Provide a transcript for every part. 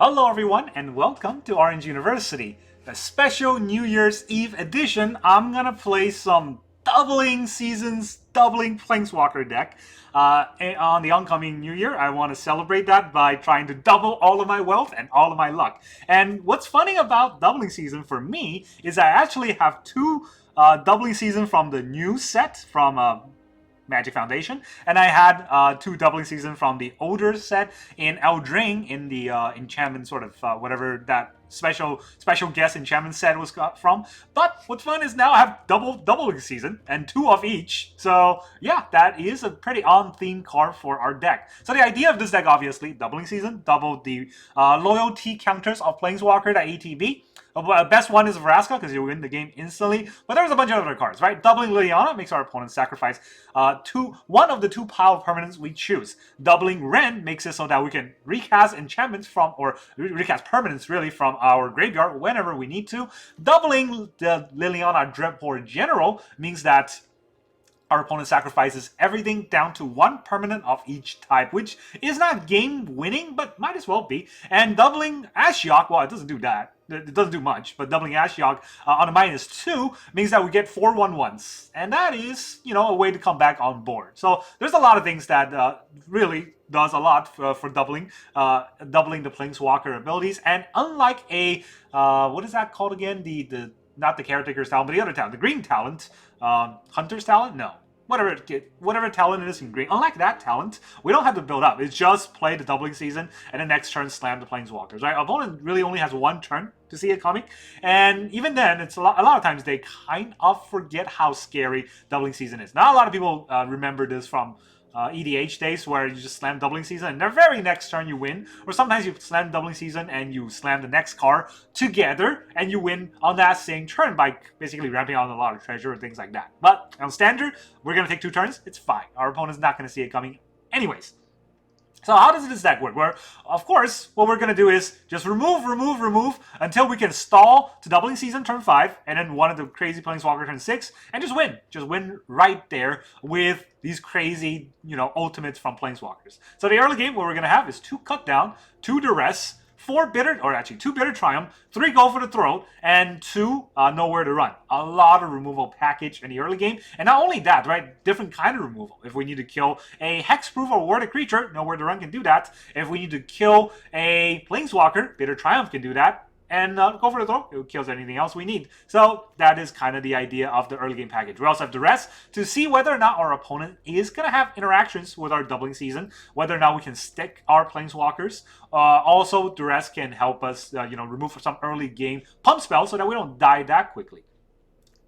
Hello everyone and welcome to Orange University. The special New Year's Eve edition, I'm gonna play some doubling seasons, doubling Planeswalker deck. On the oncoming New Year, I want to celebrate that by trying to double all of my wealth and all of my luck. And what's funny about doubling season for me is I actually have two doubling season from the new set from Magic Foundation, and I had two doubling season from the older set in Eldraine in the enchantment sort of whatever that special guest enchantment set was from. But what's fun is now I have doubling season and two of each. So yeah, that is a pretty on theme card for our deck. So the idea of this deck, obviously, doubling season, double the loyalty counters of Planeswalker, the ATB. Best one is Vraska because you win the game instantly, but there's a bunch of other cards, right? Doubling Liliana makes our opponent sacrifice one of the two pile of permanents we choose. Doubling Ren makes it so that we can recast enchantments from, or recast permanents really, from our graveyard whenever we need to. Doubling the Liliana Dreadhorde General means that our opponent sacrifices everything down to one permanent of each type, which is not game-winning, but might as well be. And doubling Ashiok, well, it doesn't do that. It doesn't do much, but doubling Ashiok on a -2 means that we get 4 1/1s. And that is, you know, a way to come back on board. So there's a lot of things that really does a lot for doubling the Planeswalker abilities. And unlike a, what is that called again? Not the Caretaker's talent, but the other talent, the green talent, Hunter's talent? No. Whatever talent it is in green. Unlike that talent, we don't have to build up. It's just play the doubling season, and the next turn slam the Planeswalkers, right? Our opponent really only has one turn to see it coming, and even then, it's a lot of times they kind of forget how scary doubling season is. Not a lot of people remember this from EDH days where you just slam doubling season and the very next turn you win, or sometimes you slam doubling season and you slam the next card together and you win on that same turn by basically ramping out a lot of treasure and things like that. But on standard, we're going to take 2 turns. It's fine. Our opponent's not going to see it coming anyways. So how does this deck work? Well, of course, what we're going to do is just remove until we can stall to doubling season turn 5, and then one of the crazy Planeswalker turn 6, and just win. Just win right there with these crazy, you know, ultimates from Planeswalkers. So the early game, what we're going to have is 2 Cut Down, 2 Duress, 2 Bitter Triumph, 3 Go for the Throat, and 2 Nowhere to Run. A lot of removal package in the early game. And not only that, right? Different kind of removal. If we need to kill a Hexproof or Warded creature, Nowhere to Run can do that. If we need to kill a Planeswalker, Bitter Triumph can do that. And Go for the Throat, it kills anything else we need. So that is kind of the idea of the early game package. We also have Duress to see whether or not our opponent is going to have interactions with our doubling season, whether or not we can stick our Planeswalkers. Also, Duress can help us remove some early game pump spells so that we don't die that quickly.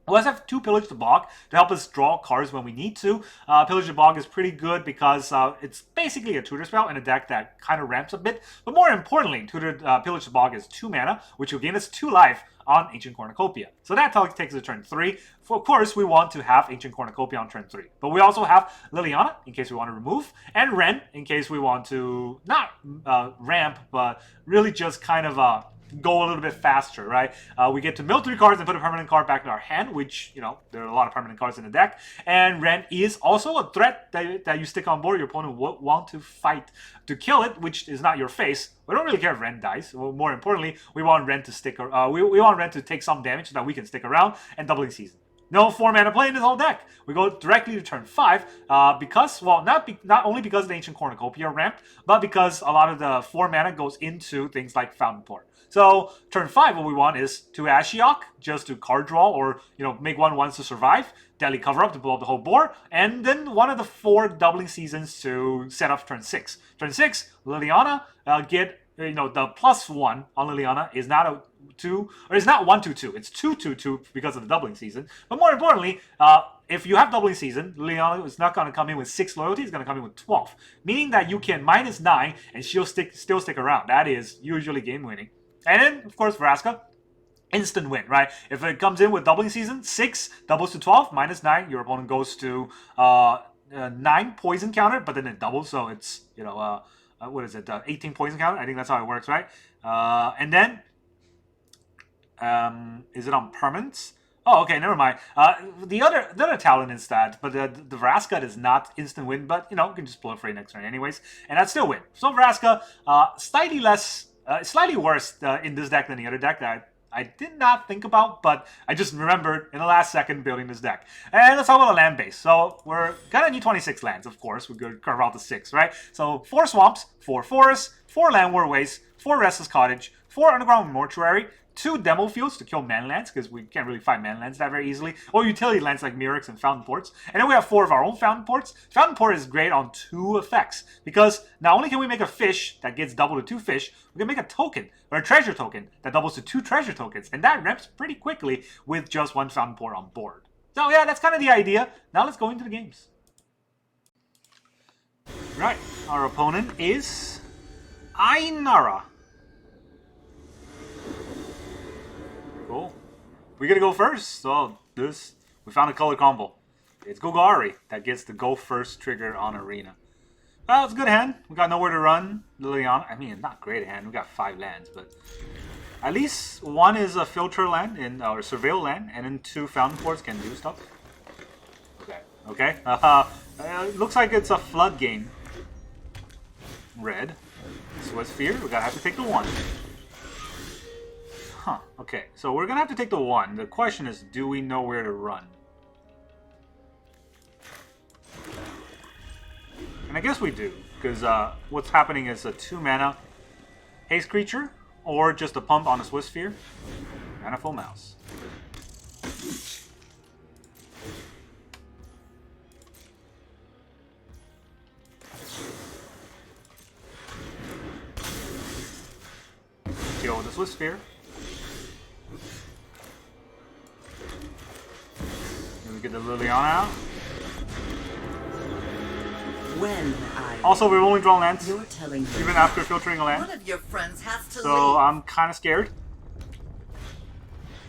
We also have 2 Pillage the Bog to help us draw cards when we need to. Pillage the Bog is pretty good because it's basically a tutor spell in a deck that kind of ramps a bit. But more importantly, Pillage the Bog is 2 mana, which will gain us 2 life on Ancient Cornucopia. So that takes us to turn 3. Of course, we want to have Ancient Cornucopia on turn 3. But we also have Liliana, in case we want to remove, and Ren, in case we want to not ramp, but really just kind of go a little bit faster, right? We get to mill 3 cards and put a permanent card back in our hand, which, you know, there are a lot of permanent cards in the deck. And Ren is also a threat that you stick on board. Your opponent will want to fight to kill it, which is not your face. We don't really care if Ren dies. Well, more importantly, we want Ren to stick. We want Ren to take some damage so that we can stick around and doubling season. No 4 mana play in this whole deck. We go directly to turn 5 because, well, not only because the Ancient Cornucopia ramped, but because a lot of the 4 mana goes into things like Fountainport. So turn 5, what we want is 2 Ashiok, just to card draw or, you know, make 1/1s to survive, Deadly Cover Up to blow up the whole board, and then one of the 4 doubling seasons to set up turn 6. Turn 6, Liliana, get, you know, the +1 on Liliana is not a 2, or it's not 1/2/2, it's 2/2/2 because of the doubling season. But more importantly, if you have doubling season, Liliana is not going to come in with 6 loyalty, it's going to come in with 12. Meaning that you can -9 and she'll still stick around. That is usually game winning. And then, of course, Vraska, instant win, right? If it comes in with doubling season, 6 doubles to 12, -9, your opponent goes to 9 poison counter, but then it doubles, so it's, you know, what is it, 18 poison counter? I think that's how it works, right? And then, is it on permanents? Oh, okay, never mind. The other talent is that, but the Vraska is not instant win, but, you know, you can just proliferate next turn anyways, and that's still win. So Vraska, slightly less It's slightly worse in this deck than the other deck that I did not think about, but I just remembered in the last second building this deck. And let's talk about the land base. So we're gonna need 26 lands, of course. We're gonna carve out the 6, right? So 4 swamps, 4 forests, 4 Llanowar Wastes, 4 Restless Cottage, 4 Underground Mortuary, 2 Demo Fields to kill man lands, because we can't really find man lands that very easily, or utility lands like Mirrors and Fountainports. And then we have 4 of our own Fountainports. Fountainport is great on 2 effects, because not only can we make a fish that gets double to 2 fish, we can make a token, or a treasure token, that doubles to 2 treasure tokens, and that ramps pretty quickly with just 1 Fountainport on board. So yeah, that's kind of the idea. Now let's go into the games. Right, our opponent is Ainara. Cool. We're gonna go first. So we found a color combo. It's Golgari that gets the go first trigger on Arena. Well, it's a good hand. We got nowhere to run. Liliana. I mean, not great hand. We got 5 lands, but at least 1 is a filter land or surveil land, and then 2 Fountainports can do stuff. Okay. Okay. Looks like it's a flood game. Red. Sphere. We're gonna have to take the 1. Huh, okay, so we're gonna have to take the 1. The question is, do we know where to run? And I guess we do, because what's happening is a 2 mana haste creature, or just a pump on a Sphere, and a full mouse. Kill the Sphere. Get the Liliana out. Also, we've only drawn lands, even after filtering a land. One of your friends has to so leave. I'm kind of scared.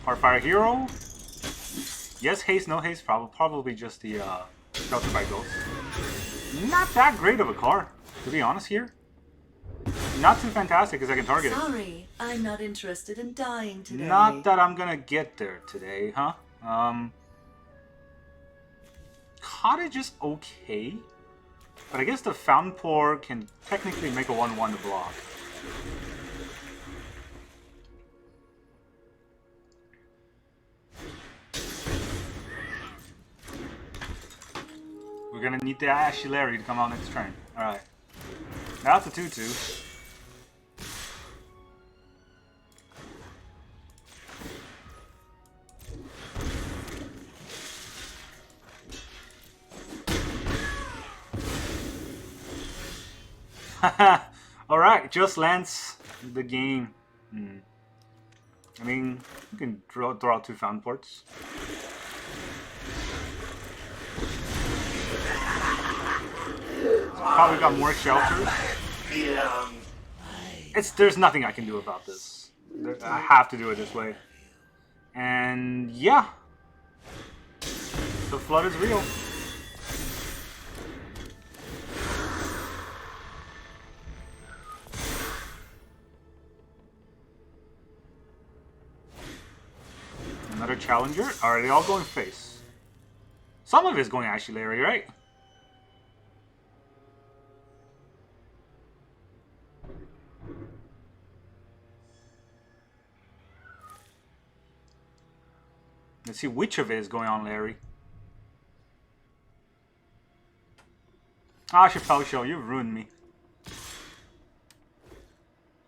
Heartfire Hero. Yes, haste, no haste. Probably just the Shelter by Ghost. Not that great of a card, to be honest here. Not too fantastic because I can target it. Sorry, I'm not interested in dying today. Not that I'm gonna get there today, huh? Cottage is okay, but I guess the Fountainport can technically make a 1/1 to block. We're gonna need the Ashilari to come out next turn. Alright. That's a 2/2. Alright, just lands the game. I mean, you can draw out 2 Fountainports. Probably got more shelters. There's nothing I can do about this. I have to do it this way. And yeah, the flood is real. Another challenger? Are they all going face? Some of it is going Ashilari, right? Let's see which of it is going on Larry. Ah, Chappelle Show, you ruined me.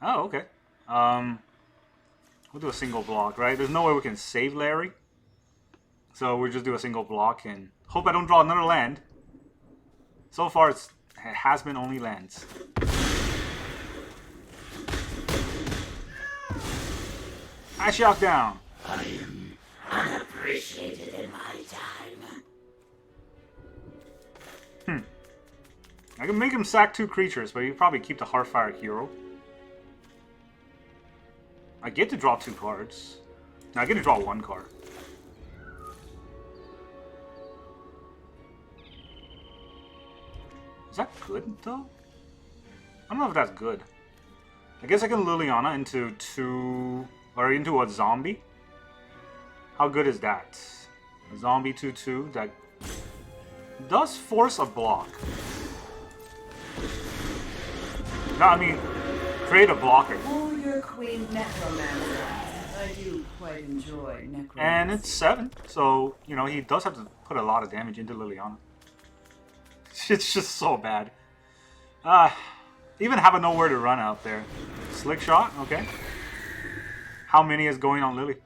Oh, okay. We'll do a single block, right? There's no way we can save Larry. So we'll just do a single block and hope I don't draw another land. So far, it has been only lands. Ashiok down. I am unappreciated in my time. I can make him sack 2 creatures, but he'll probably keep the Heartfire Hero. I get to draw 2 cards. No, I get to draw 1 card. Is that good, though? I don't know if that's good. I guess I can Liliana into 2... or into a zombie. How good is that? A zombie 2/2 that does force a block. No, I mean, create a blocker. Warrior Queen Necromancer. I do quite enjoy necromancy. And it's 7, so, you know, he does have to put a lot of damage into Liliana. It's just so bad. Even having nowhere to run out there. Slick shot, okay. How many is going on Lily?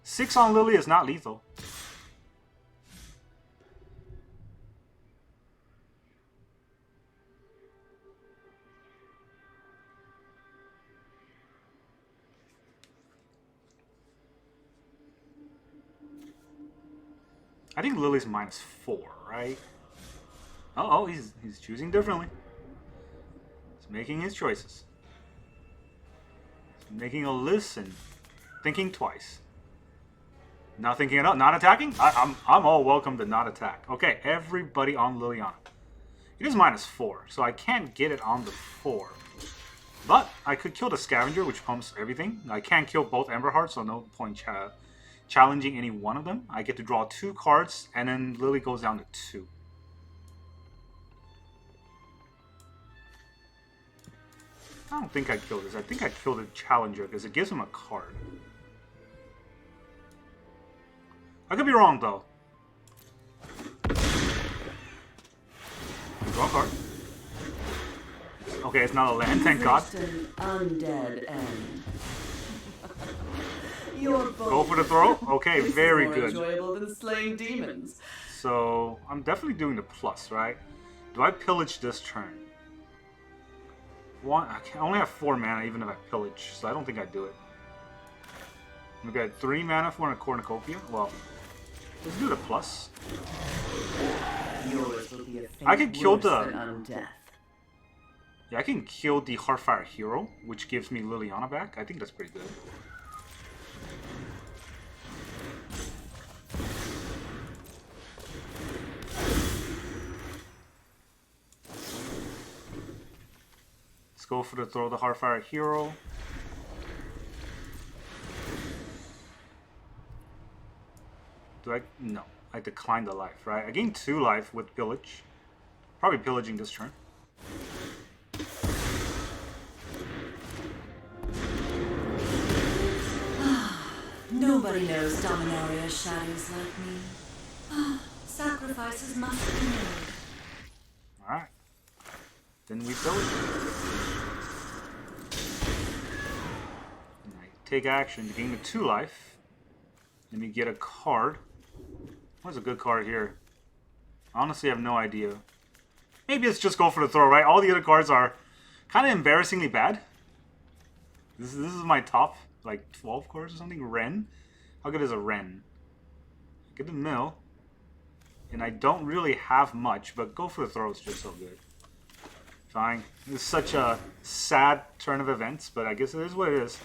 6 on Lily is not lethal. I think Lily's -4, right? Oh, he's choosing differently. He's making his choices. He's making a list and thinking twice. Not thinking it up, not attacking? I'm all welcome to not attack. Okay, everybody on Liliana. It is -4, so I can't get it on the 4. But I could kill the Scavenger, which pumps everything. I can't kill both Ember Hearts, so no point challenging any one of them. I get to draw 2 cards, and then Lily goes down to 2. I don't think I'd kill this. I think I'd kill the Challenger because it gives him a card. I could be wrong, though. Draw a card. Okay, it's not a land, thank God. An undead end. Go for the throw? Okay, very more good. Enjoyable than slaying demons. So, I'm definitely doing the plus, right? Do I pillage this turn? I only have 4 mana even if I pillage, so I don't think I do it. We got 3 mana for a Cornucopia. Well, let's do the plus. Yours will be a fate I could kill worse the... than undeath. Yeah, I can kill the Heartfire Hero, which gives me Liliana back. I think that's pretty good. Let's go for the throw the Heartfire Hero. Do I? No. I decline the life, right? I gain 2 life with Pillage. Probably pillaging this turn. Nobody knows Dominaria's shadows like me. Sacrifices must be made. Alright. Then we pillage. And I take action to gain the 2 life. Let me get a card. What's a good card here? Honestly, I have no idea. Maybe it's just go for the throw, right? All the other cards are kind of embarrassingly bad. This is my top, like, 12 cards or something. Ren. How good is a Ren? Get the mill. And I don't really have much, but go for the throw is just so good. Fine. This is such a sad turn of events, but I guess it is what it is.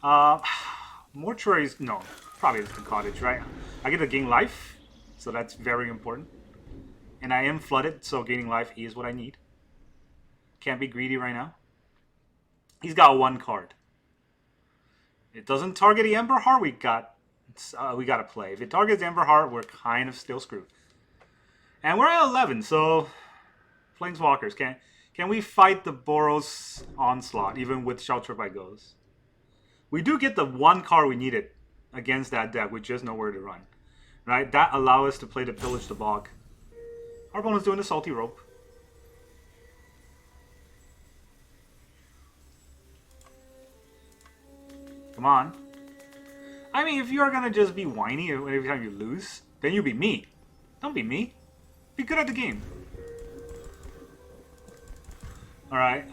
Mortuaries, no. Probably it's the cottage, right? I get to gain life, so that's very important. And I am flooded, so gaining life is what I need. Can't be greedy right now. He's got 1 card. It doesn't target the Ember Heart. We got to play. If it targets Ember Heart, we're kind of still screwed. And we're at 11, so Planeswalkers, can we fight the Boros onslaught even with Shelter by Ghosts? We do get the 1 card we needed against that deck with just nowhere to run, right? That allows us to play the Pillage the Bog. Our opponent's doing the Salty Rope. Come on. I mean, if you're gonna just be whiny every time you lose, then you be me. Don't be me. Be good at the game. Alright,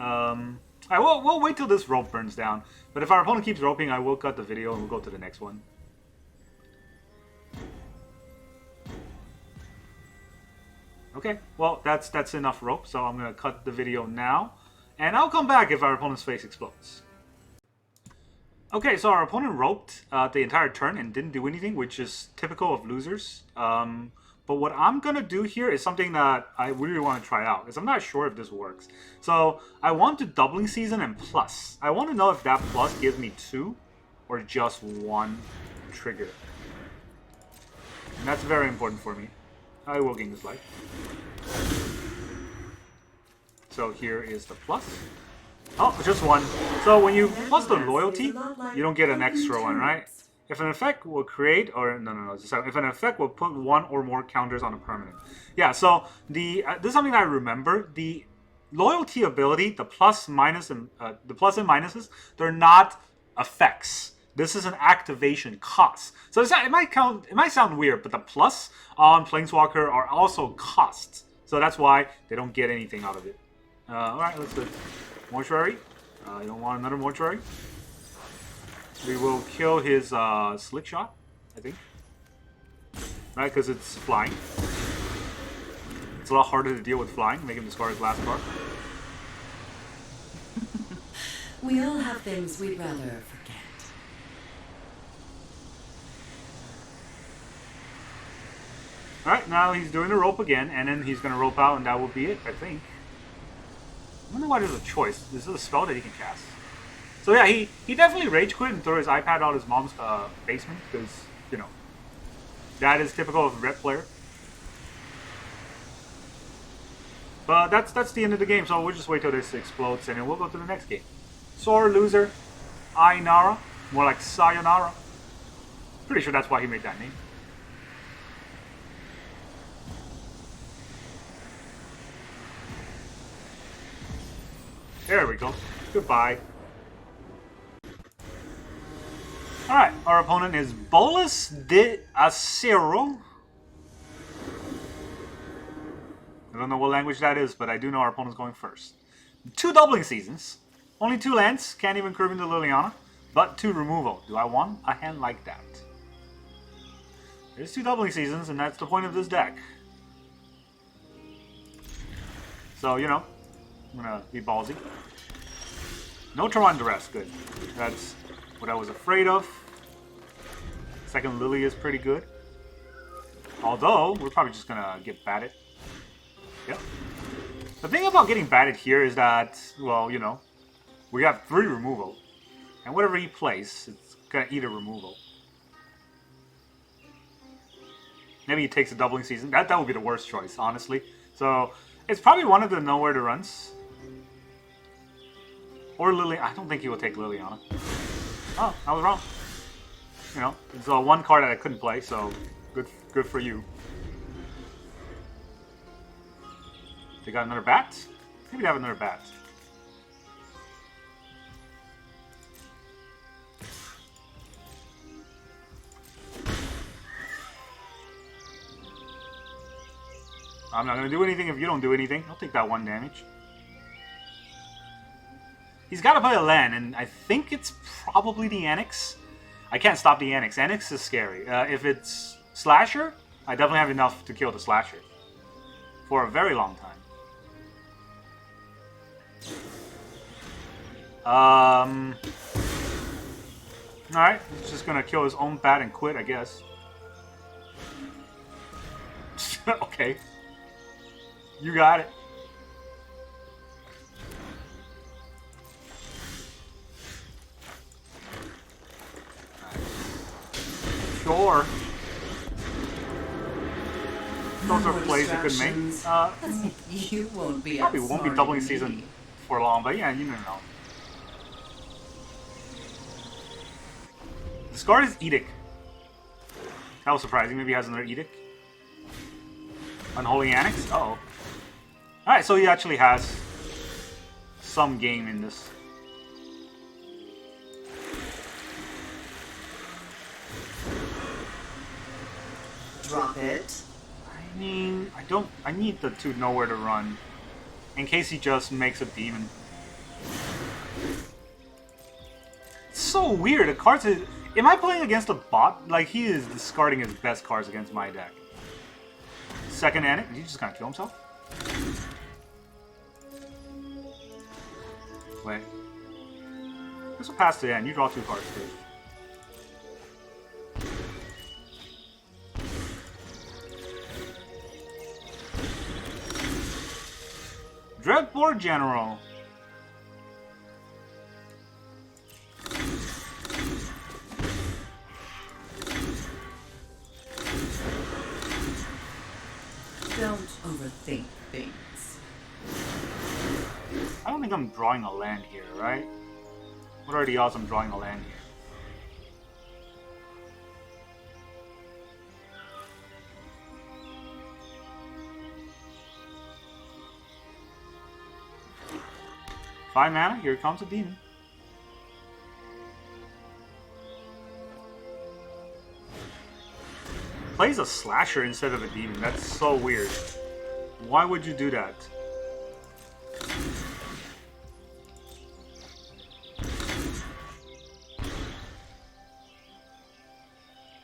we'll wait till this rope burns down. But if our opponent keeps roping, I will cut the video and we'll go to the next one. Okay, well, that's enough rope, so I'm going to cut the video now. And I'll come back if our opponent's face explodes. Okay, so our opponent roped the entire turn and didn't do anything, which is typical of losers. But what I'm going to do here is something that I really want to try out, because I'm not sure if this works. So I want to doubling season and plus. I want to know if that plus gives me 2 or just 1 trigger. And that's very important for me. I will gain this life. So here is the plus. Oh, just one. So when you plus the loyalty, you don't get an extra one, right? If an effect will create, or no. So if an effect will put one or more counters on a permanent. Yeah. So this is something I remember. The loyalty ability, the plus minus and the plus and minuses, they're not effects. This is an activation cost. So it might sound weird, but the plus on Planeswalker are also costs. So that's why they don't get anything out of it. All right, let's do Mortuary. You don't want another Mortuary. We will kill his Slick Shot, I think. Right, because it's flying. It's a lot harder to deal with flying. Make him discard his last card. We all have things we'd rather forget. Alright, now he's doing the rope again, and then he's going to rope out, and that will be it, I think. I wonder why there's a choice. This is a spell that he can cast. So yeah, he definitely rage quit and threw his iPad out his mom's basement, because, you know, that is typical of a red player. But that's the end of the game, so we'll just wait till this explodes, and then we'll go to the next game. Sore loser, Ainara, more like Sayonara. Pretty sure that's why he made that name. There we go. Goodbye. Alright, our opponent is Bolus de Acero. I don't know what language that is, but I do know our opponent's going first. 2 doubling seasons. Only 2 lands. Can't even curve into Liliana. But 2 removal. Do I want a hand like that? There's 2 doubling seasons, and that's the point of this deck. So, you know, I'm gonna be ballsy. No Tron Duress, good. That's what I was afraid of. Second Lily is pretty good. Although, we're probably just gonna get batted. Yep. The thing about getting batted here is that, well, you know, we have 3 removal. And whatever he plays, it's gonna eat a removal. Maybe he takes a doubling season. That would be the worst choice, honestly. So, it's probably one of the nowhere to runs. Or Lily. I don't think he will take Liliana. Oh, I was wrong. You know, it's one card that I couldn't play, so good for you. They got another bat? Maybe they have another bat. I'm not going to do anything if you don't do anything. I'll take that 1 damage. He's got to play a land, and I think it's probably the Annex. I can't stop the Annex. Annex is scary. If it's Slasher, I definitely have enough to kill the Slasher. For a very long time. Alright, he's just going to kill his own bat and quit, I guess. Okay. You got it. Sure. Those are plays you could make. You won't be probably won't be doubling season for long, but yeah, you never know. Discard is Edict. That was surprising. Maybe he has another Edict. Unholy Annex? Uh-oh. Alright, so he actually has some game in this. Drop it. I mean, I need the 2 nowhere to run. In case he just makes a demon. It's so weird. The cards is... Am I playing against a bot? Like, he is discarding his best cards against my deck. Second Annex? Is he just gonna kill himself? Wait. This will pass to the end. You draw 2 cards first. Dreadhorde General. Don't overthink things. I don't think I'm drawing a land here, right? What are the odds I'm drawing a land here? Five mana, here comes a demon. Plays a slasher instead of a demon. That's so weird. Why would you do that?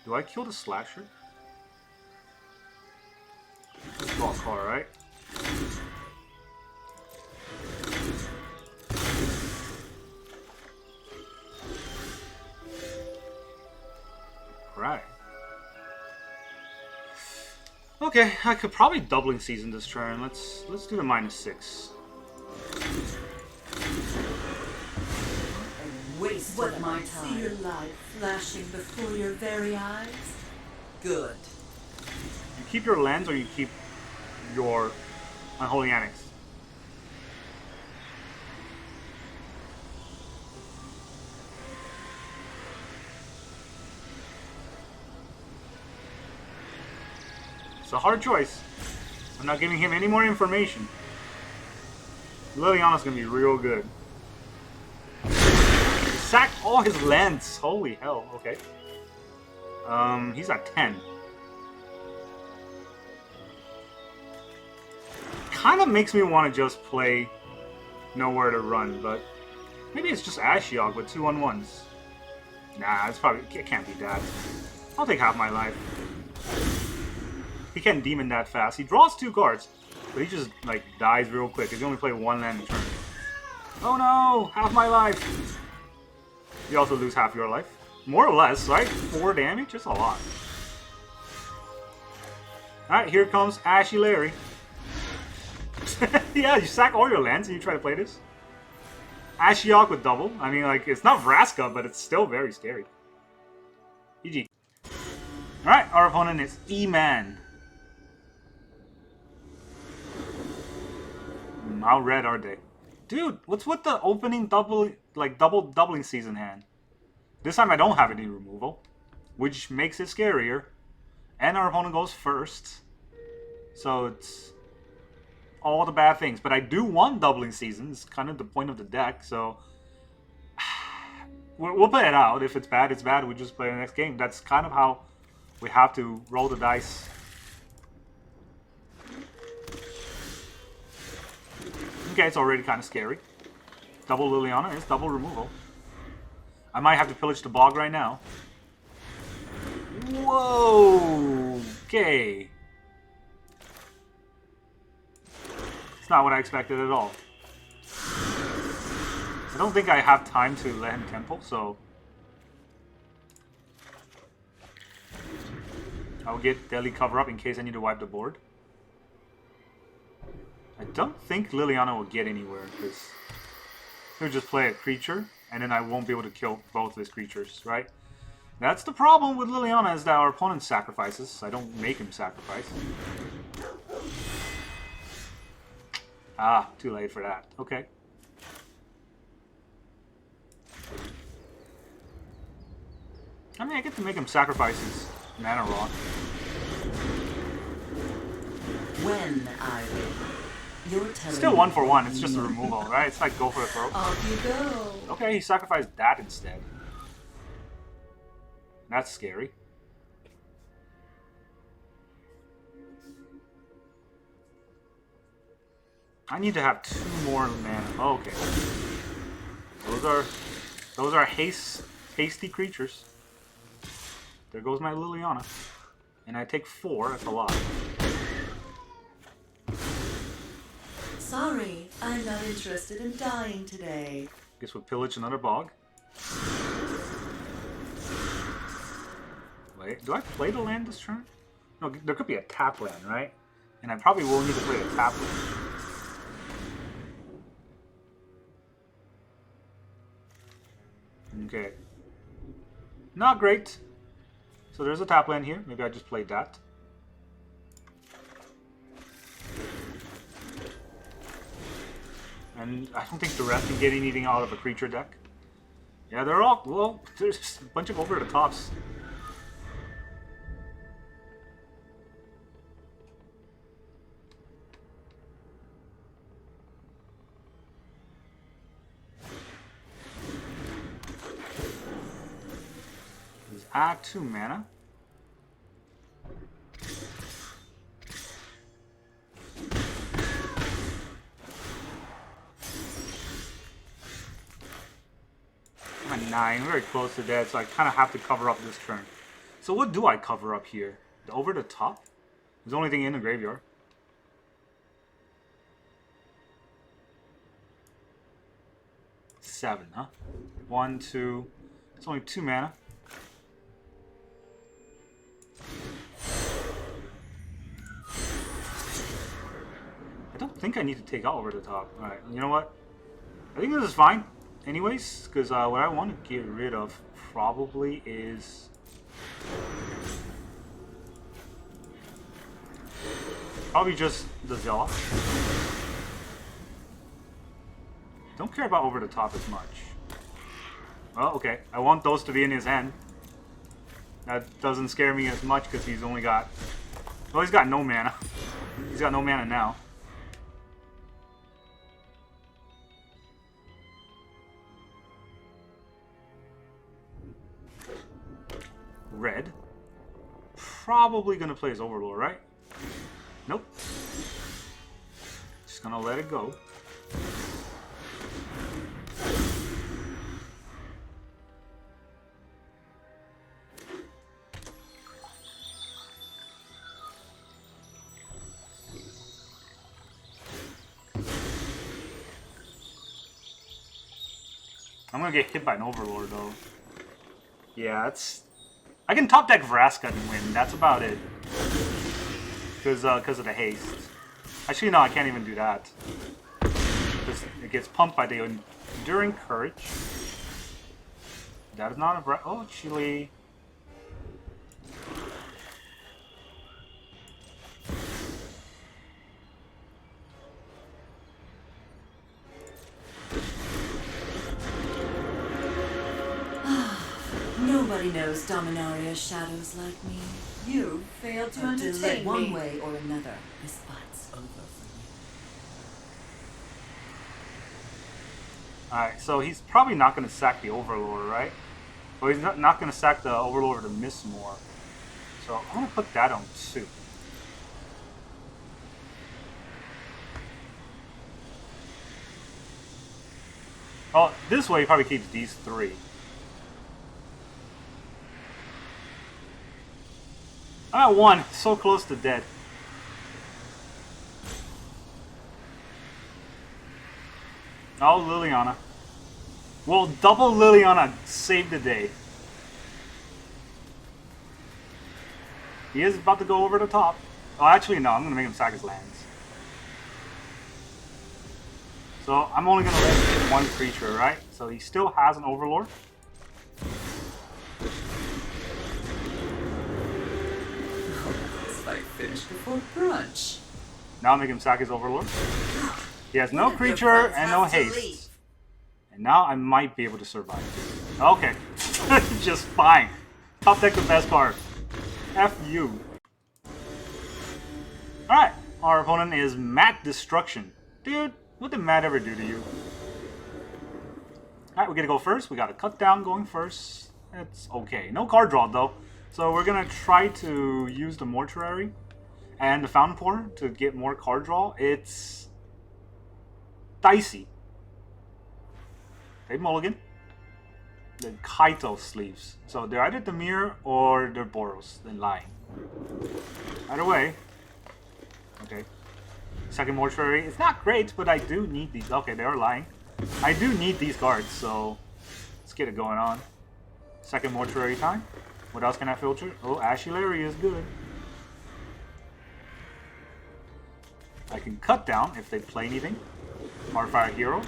Do I kill the slasher? Just draw a card, right? Right. Okay, I could probably doubling season this turn. Let's do the -6. Waste What of my I see time. your life flashing before your very eyes? Good. You keep your lands or you keep your Unholy Annex? It's a hard choice. I'm not giving him any more information. Liliana's gonna be real good. Sack all his lands. Holy hell. Okay. He's at 10. Kind of makes me want to just play Nowhere to Run, but maybe it's just Ashiok with 2/1/1s. Nah, it's probably, it can't be that. I'll take half my life. He can't demon that fast. He draws 2 cards, but he just like dies real quick. He can only play 1 land a turn. Oh no! Half my life! You also lose half your life. More or less, right? 4 damage? It's a lot. Alright, here comes Ashy Larry. Yeah, you sack all your lands and you try to play this. Ashiok with double. I mean, like, it's not Vraska, but it's still very scary. GG. Alright, our opponent is E-Man. How red are they? Dude, what's with the opening double doubling season hand? This time I don't have any removal, which makes it scarier. And our opponent goes first. So it's all the bad things. But I do want doubling season. It's kind of the point of the deck, so we'll play it out. If it's bad, it's bad. We just play the next game. That's kind of how we have to roll the dice. Okay, it's already kind of scary. Double Liliana is double removal. I might have to pillage the bog right now. Whoa! Okay. It's not what I expected at all. I don't think I have time to let him temple, so I'll get Deadly Cover Up in case I need to wipe the board. I don't think Liliana will get anywhere, because he'll just play a creature, and then I won't be able to kill both his creatures, right? That's the problem with Liliana, is that our opponent sacrifices. I don't make him sacrifice. Ah, too late for that. Okay. I mean, I get to make him sacrifice his mana rock. When I win, you're telling Still me 1 for 1. It's just a removal, right? It's like go for a throw. off you go. Okay, he sacrificed that instead. That's scary. I need to have 2 more mana. Oh, okay. Those are hasty creatures. There goes my Liliana. And I take 4, that's a lot. Sorry, I'm not interested in dying today. Guess we'll pillage another bog. Wait, do I play the land this turn? No, there could be a tap land, right? And I probably will need to play the tap land. Okay. Not great. So there's a tap land here. Maybe I just played that. And I don't think Duress can get anything out of a creature deck. Yeah, they're all... Well, there's just a bunch of over-the-tops. Add 2 mana. I'm at 9, very close to dead, so I kind of have to cover up this turn. So what do I cover up here? The over the top? There's the only thing in the graveyard. Seven, huh? 1, 2. It's only 2 mana. I don't think I need to take out over the top. Alright, you know what? I think this is fine. Anyways, because what I want to get rid of probably is... Probably just the Zilla. Don't care about over the top as much. Well, okay. I want those to be in his hand. That doesn't scare me as much because he's only got... Well, he's got no mana. He's got no mana now. Red. Probably gonna play his Overlord, right? Nope. Just gonna let it go. I'm gonna get hit by an Overlord though. Yeah, it's... I can top deck Vraska and win. That's about it. Because of the haste. Actually, no, I can't even do that. Because it gets pumped by the Enduring Courage. That is not a... Oh, Chile. Nobody knows Dominaria's shadows like me. You failed to entertain One me. way or another, this fight's over for me. Alright, so he's probably not going to sack the Overlord, right? Well, he's not going to sack the Overlord to miss more. So I'm going to put that on 2. Oh, this way he probably keeps these 3. I'm at 1, so close to dead. Oh, Liliana. Well, double Liliana saved the day. He is about to go over the top. Oh, actually, no, I'm going to make him sack his lands. So, I'm only going to let him get 1 creature, right? So, he still has an Overlord. Fight finished before brunch. Now I'll make him sack his Overlord. He has no creature and no haste. And now I might be able to survive. Okay. Just fine. Top deck the best card. F you. Alright. Our opponent is Matt Destruction. Dude, what did Matt ever do to you? Alright, we're gonna go first. We got a cut down going first. It's okay. No card draw though. So we're gonna try to use the Mortuary and the Fountainport to get more card draw. It's dicey. Okay, mulligan. The Kaito sleeves. So they're either Demir or they're Boros. They're lying. Either way. Okay. Second Mortuary. It's not great, but I do need these. Okay, they are lying. I do need these cards, so let's get it going on. Second Mortuary time. What else can I filter? Oh, Ashy Larry is good. I can cut down if they play anything. Hardfire Hero.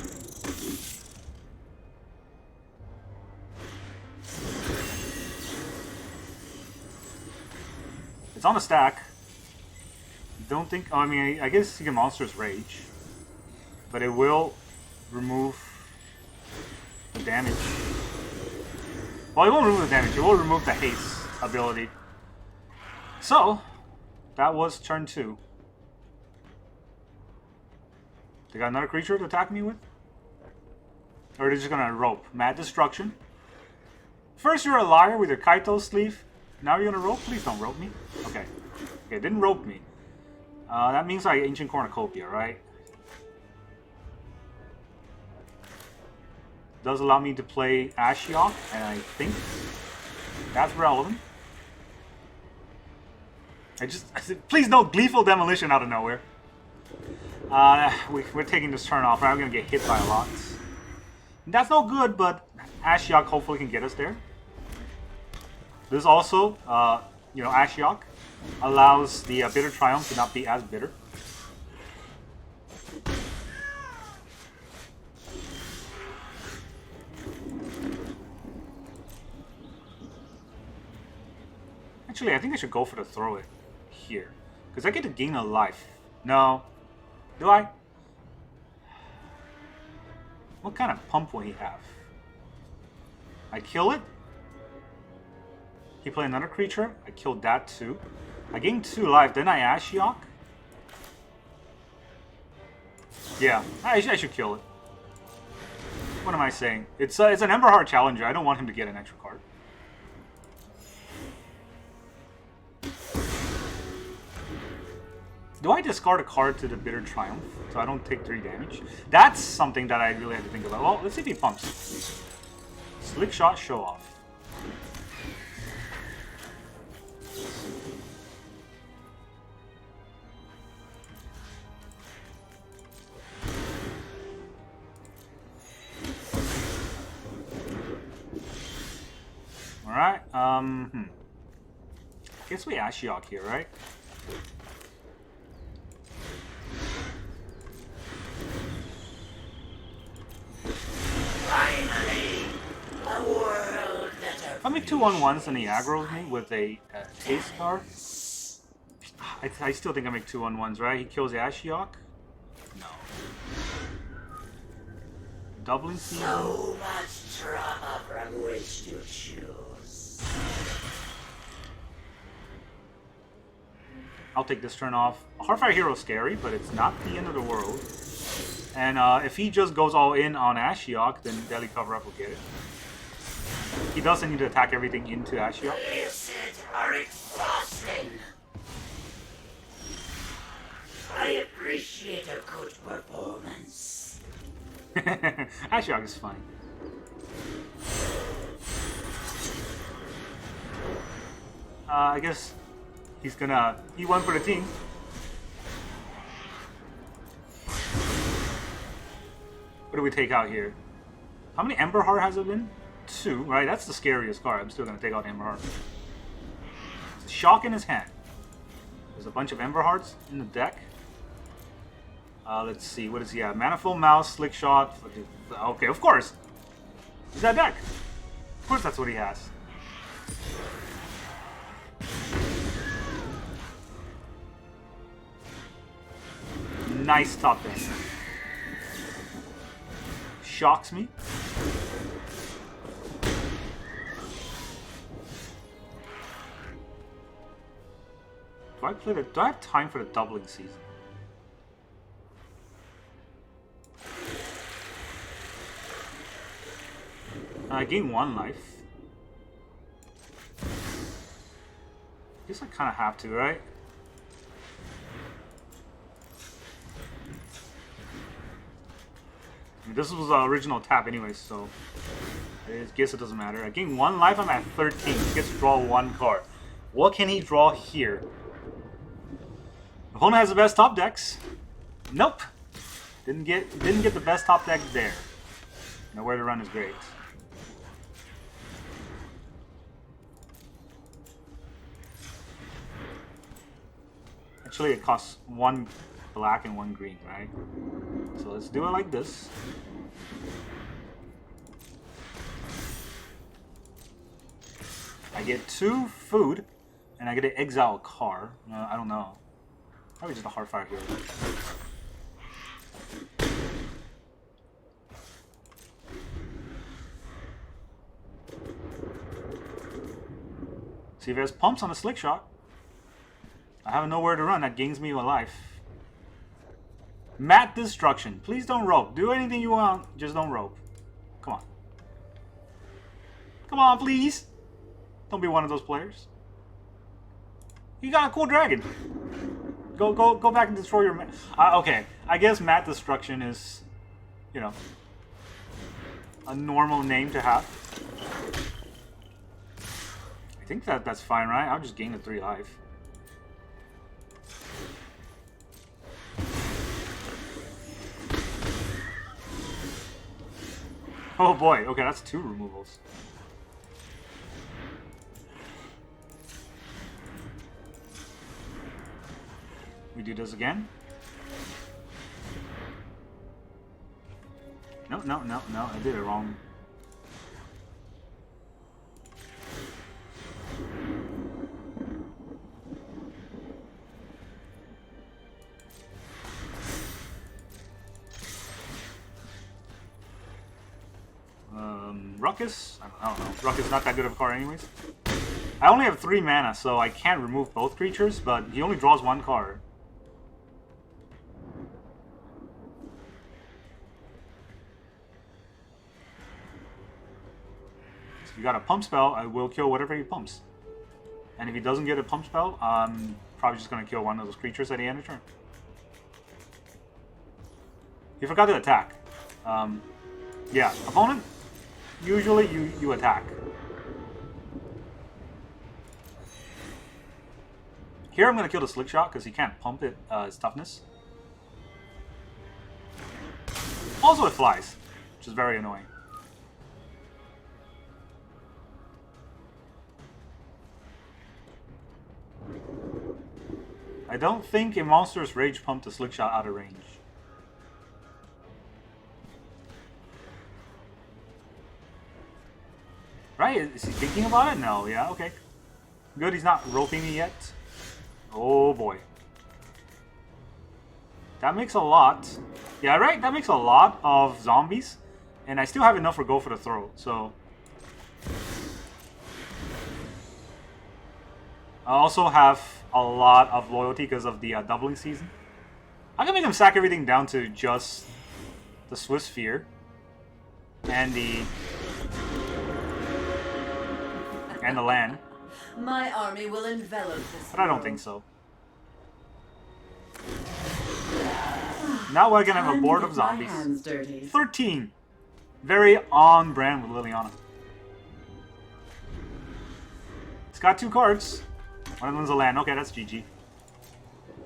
It's on the stack. Don't think... Oh, I mean, I guess you can Monstrous Rage. But it will remove the damage. Well, it won't remove the damage. It will remove the haste ability. So, that was turn 2. They got another creature to attack me with? Or they're just gonna rope. Mad Destruction. First you're a liar with your Kaito sleeve. Now you're gonna rope? Please don't rope me. Okay. Okay, didn't rope me. That means I Ancient Cornucopia, right? Does allow me to play Ashiok, and I think that's relevant. I said, please no Gleeful Demolition out of nowhere. We're taking this turn off, right? I'm gonna get hit by a lot. That's no good, but Ashiok hopefully can get us there. This also, you know, Ashiok allows the Bitter Triumph to not be as bitter. Actually, I think I should go for the throw it here. Because I get to gain a life. No. Do I? What kind of pump will he have? I kill it. He play another creature. I killed that too. I gained 2 life. Then I Ashiok. Yeah, I should kill it. What am I saying? It's an Emberheart Challenger. I don't want him to get an extra card. Do I discard a card to the Bitter Triumph so I don't take 3 damage? That's something that I really had to think about. Well, let's see if he pumps. Slick Shot, Show Off. Alright, guess we Ashiok here, right? Finally, a world better. If I make 2/1/1s and he aggroes me with a haste card, I still think I make 2/1/1s, right? He kills the Ashiok? No. Doubling season? So much drama from which to choose. I'll take this turn off. Heartfire Hero is scary, but it's not the end of the world. And if he just goes all in on Ashiok, then Deadly Cover-Up will get it. He doesn't need to attack everything into Ashiok. Illicit are exhausting. I appreciate a good performance. Ashiok is fine. I guess he's gonna... He won for the team. What do we take out here? How many Emberheart has it been? 2, right? That's the scariest card. I'm still gonna take out Emberheart. Shock in his hand. There's a bunch of Emberhearts in the deck. Let's see, what does he have? Manifold Mouse, Slick Shot. Okay, of course. He's that deck. Of course that's what he has. Nice top deck. Shocks me. Do I have time for the doubling season? I gain 1 life. Guess I kind of have to, right? I mean, this was the original tap anyway, so I guess it doesn't matter. I gain 1 life. I'm at 13. He gets to draw 1 card. What can he draw here? The opponent has the best top decks. Nope. Didn't get the best top deck there. Nowhere to run is great. Actually, it costs 1 black and 1 green, right? So let's do it like this. I get 2 food, and I get to exile a card. I don't know. Probably just a Heartfire Hero. See if he has pumps on a slick shot. I have nowhere to run. That gains me a life. Mat Destruction. Please don't rope. Do anything you want. Just don't rope. Come on. Come on, please. Don't be one of those players. You got a cool dragon. Go back and destroy your... okay. I guess Mat Destruction is, you know, a normal name to have. I think that's fine, right? I'll just gain the 3 life. Oh boy, okay, that's 2 removals. We do this again. No, I did it wrong. Ruckus? I don't know. Ruckus is not that good of a card anyways. I only have 3 mana, so I can't remove both creatures, but he only draws 1 card. So if you got a pump spell, I will kill whatever he pumps. And if he doesn't get a pump spell, I'm probably just going to kill one of those creatures at the end of turn. He forgot to attack. Yeah, opponent, usually you attack. Here I'm going to kill the slick shot because he can't pump it, his toughness. Also it flies, which is very annoying. I don't think a monster's rage pumped a slick shot out of range. Right? Is he thinking about it? No, yeah, okay. Good, he's not roping me yet. Oh boy. That makes a lot. Yeah, right? That makes a lot of zombies. And I still have enough for Go for the Throat, so... I also have a lot of loyalty because of the doubling season. I can make him sack everything down to just the Swiss Sphere. And the land. My army will envelop this. But I don't think so. Now we're gonna have a board of zombies. 13. Very on brand with Liliana. It's got 2 cards. One of them's a land. Okay, that's GG.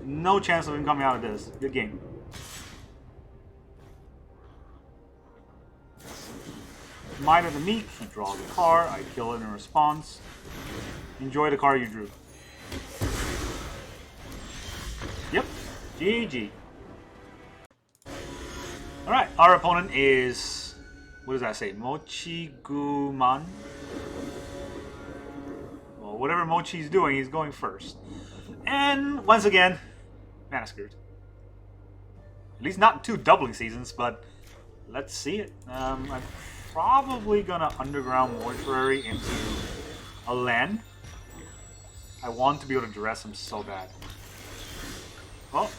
No chance of him coming out of this. Good game. Might of the Meek. He draws a card. I kill it in response. Enjoy the card you drew. Yep. GG. Alright, our opponent is... What does that say? Mochiguman? Well, whatever Mochi's doing, he's going first. And, once again, mana screwed. At least not 2 doubling seasons, but let's see it. I'm probably gonna Underground Mortuary into a land. I want to be able to Duress him so bad. Well,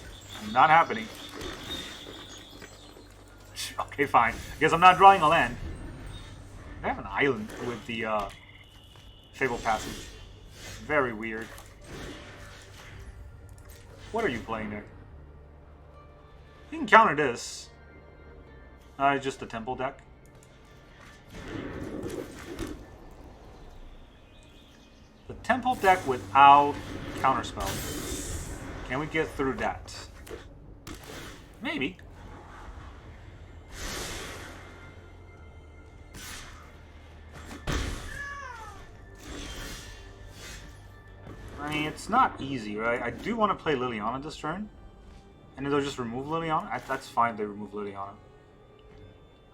not happening. Okay, fine. I guess I'm not drawing a land. I have an island with the Fable Passage. Very weird. What are you playing there? You can counter this. Just the Temple deck. The Temple deck without counterspell. Can we get through that? Maybe. I mean, it's not easy, right? I do want to play Liliana this turn. And then they'll just remove Liliana. That's fine if they remove Liliana.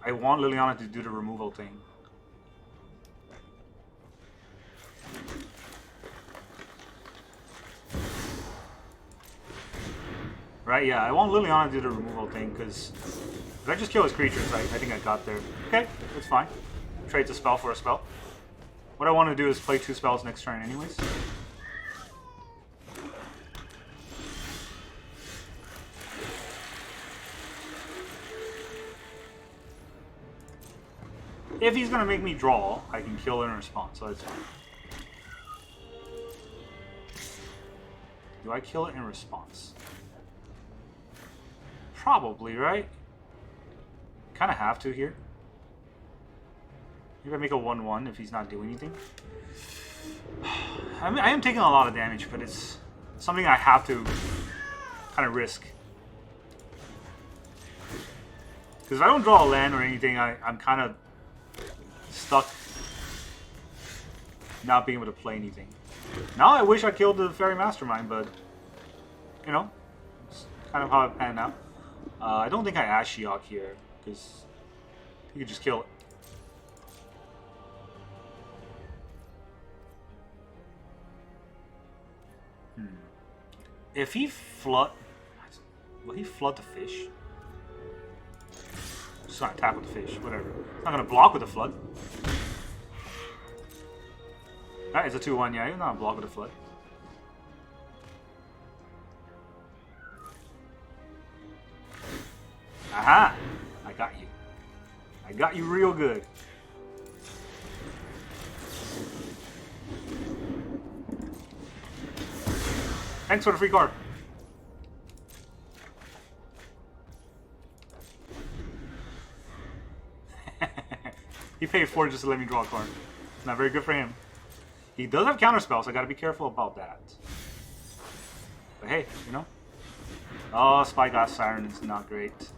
I want Liliana to do the removal thing. Right, yeah, I want Liliana to do the removal thing, because if I just kill his creatures, I think I got there. Okay, that's fine. Trades a spell for a spell. What I want to do is play 2 spells next turn anyways. If he's going to make me draw, I can kill it in response, so that's fine. Do I kill it in response? Probably, right? Kind of have to here. Maybe I make a 1/1 if he's not doing anything. I mean, I am taking a lot of damage, but it's something I have to kind of risk. Because if I don't draw a land or anything, I'm kind of stuck not being able to play anything. Now I wish I killed the Fairy Mastermind, but you know, it's kind of how it panned out. I don't think I Ashiok here, because you could just kill it. If he flood... Will he flood the fish? Just not tap with the fish, whatever. It's not going to block with the flood. Alright, it's a 2/1, yeah, he's not a block with the flood. Aha! I got you. I got you real good. Thanks for the free card. He paid 4 just to let me draw a card. Not very good for him. He does have counterspells, so I gotta be careful about that. But hey, you know. Oh, Spyglass Siren is not great.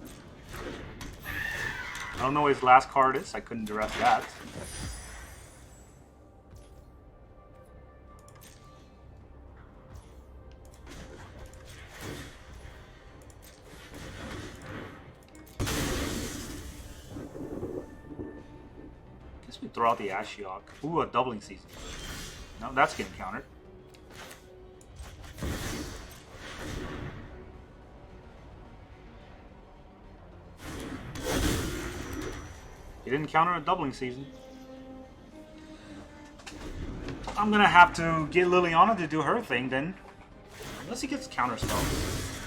I don't know what his last card is. I couldn't Duress that. Guess we throw out the Ashiok. Ooh, a doubling season. No, that's getting countered. He didn't counter a doubling season. I'm gonna have to get Liliana to do her thing then. Unless he gets counter spells.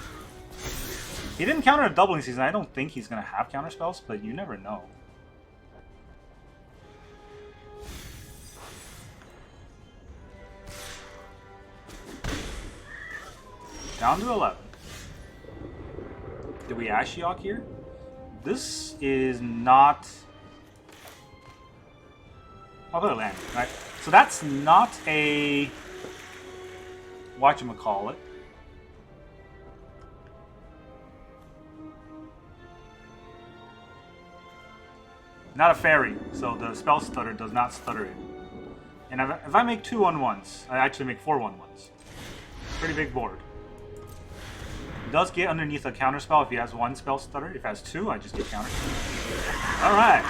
He didn't counter a doubling season. I don't think he's gonna have counter spells, but you never know. Down to 11. Did we Ashiok here? This is not... I'll put a land, right? So that's not a... whatchamacallit. Not a fairy, so the spell stutter does not stutter it. And if I make 2 1/1s, I actually make 4 1/1s. Pretty big board. It does get underneath a counter spell if he has 1 spell stutter. If he has 2, I just get countered. Alright.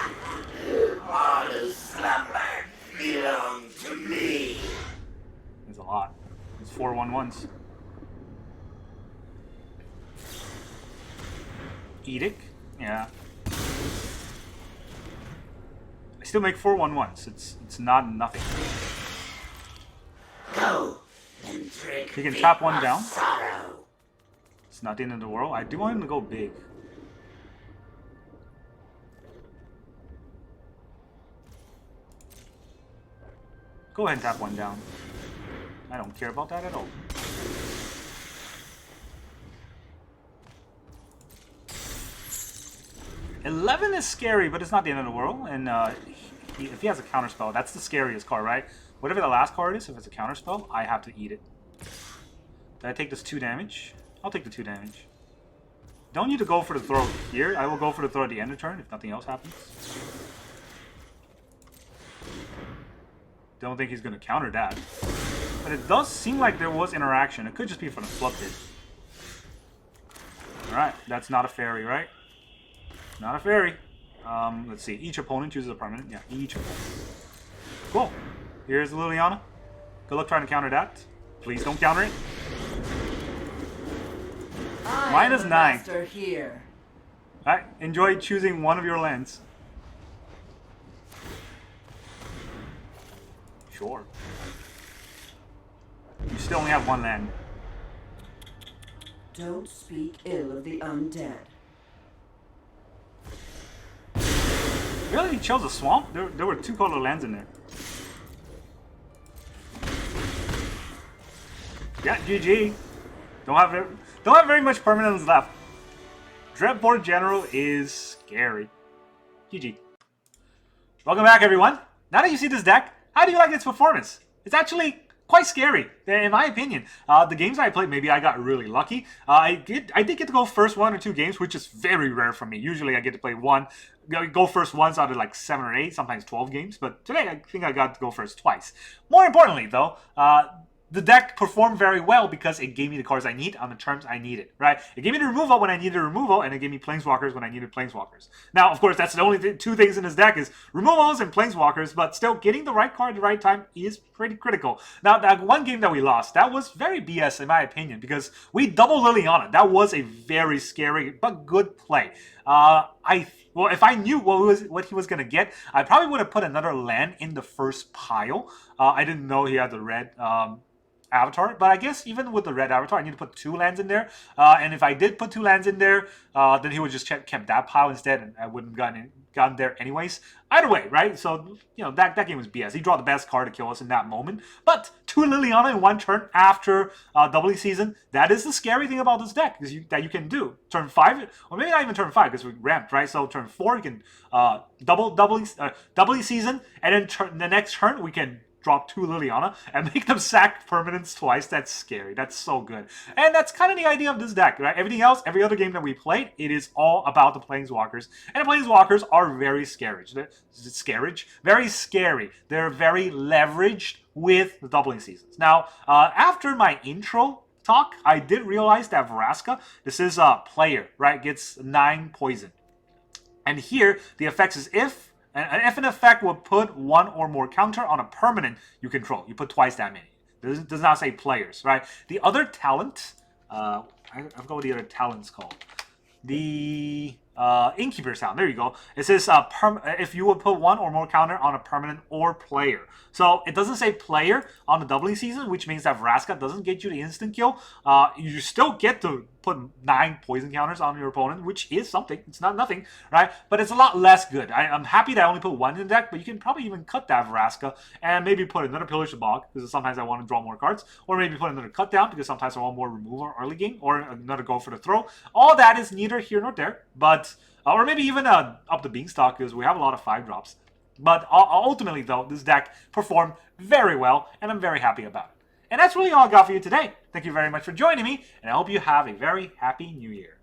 All who slumber belong to me. There's a lot. It's 4 1/1s. Edict? Yeah. I still make 4 1/1s. It's not nothing. Go and drink. He can tap 1 down. Sorrow. It's not the end of the world. I do want him to go big. Go ahead and tap 1 down. I don't care about that at all. $11 is scary, but it's not the end of the world. And if he has a counterspell, that's the scariest card, right? Whatever the last card is, if it's a counterspell, I have to eat it. Did I take this 2 damage? I'll take the 2 damage. Don't need to go for the throw here. I will go for the throw at the end of turn if nothing else happens. Don't think he's going to counter that. But it does seem like there was interaction. It could just be from the flip it. Alright, that's not a fairy, right? Not a fairy. Let's see. Each opponent chooses a permanent. Yeah, each opponent. Cool. Here's Liliana. Good luck trying to counter that. Please don't counter it. Minus 9. Here. Alright, enjoy choosing one of your lands. Sure. You still only have one land. Don't speak ill of the undead. Really? He chose a swamp? There were 2 color lands in there. Yeah, GG. Don't have very much permanence left. Dreadhorde General is scary. GG. Welcome back, everyone. Now that you see this deck, how do you like its performance? It's actually quite scary, in my opinion. The games I played, maybe I got really lucky. I did get to go first 1 or 2 games, which is very rare for me. Usually I get to play go first once out of like 7 or 8, sometimes 12 games. But today I think I got to go first twice. More importantly, though, the deck performed very well because it gave me the cards I need on the terms I needed, right? It gave me the removal when I needed removal, and it gave me Planeswalkers when I needed Planeswalkers. Now, of course, that's the only 2 things in this deck is removals and Planeswalkers, but still, getting the right card at the right time is pretty critical. Now, that one game that we lost, that was very BS in my opinion, because we doubled Liliana. That was a very scary but good play. Well, if I knew what he was going to get, I probably would have put another land in the first pile. I didn't know he had the red avatar, but I guess even with the red avatar I need to put 2 lands in there, and if I did put 2 lands in there, then he would just kept that pile instead, and I wouldn't have gotten there anyways. Either way, right? So, you know, that game was BS. He drew the best card to kill us in that moment, but 2 Liliana in 1 turn after doubling season, that is the scary thing about this deck, is that you can do. Turn 5, or maybe not even turn 5, because we ramped, right? So turn 4, you can doubling season, and then the next turn, we can drop 2 Liliana and make them sack permanents twice. That's scary. That's so good. And that's kind of the idea of this deck, right? Everything else, every other game that we played, it is all about the Planeswalkers. And the Planeswalkers are very scary. Very scary. They're very leveraged with the doubling seasons. Now, after my intro talk, I did realize that Vraska, this is a player, right? Gets 9 poison. And here, the effects is if an effect will put 1 or more counter on a permanent you control. You put twice that many. This does not say players, right? The other talent, I forgot what the other talent's called. The Innkeeper sound. There you go. It says if you would put 1 or more counter on a permanent or player. So it doesn't say player on the doubling season, which means that Vraska doesn't get you the instant kill. You still get to put 9 poison counters on your opponent, which is something. It's not nothing, right? But it's a lot less good. I'm happy that I only put 1 in the deck, but you can probably even cut that Vraska and maybe put another Pillage the Bog, because sometimes I want to draw more cards, or maybe put another cut down, because sometimes I want more removal early game, or another go for the throw. All that is neither here nor there, but or maybe even up the beanstalk, because we have a lot of 5-drops. But ultimately, though, this deck performed very well, and I'm very happy about it. And that's really all I got for you today. Thank you very much for joining me, and I hope you have a very happy New Year.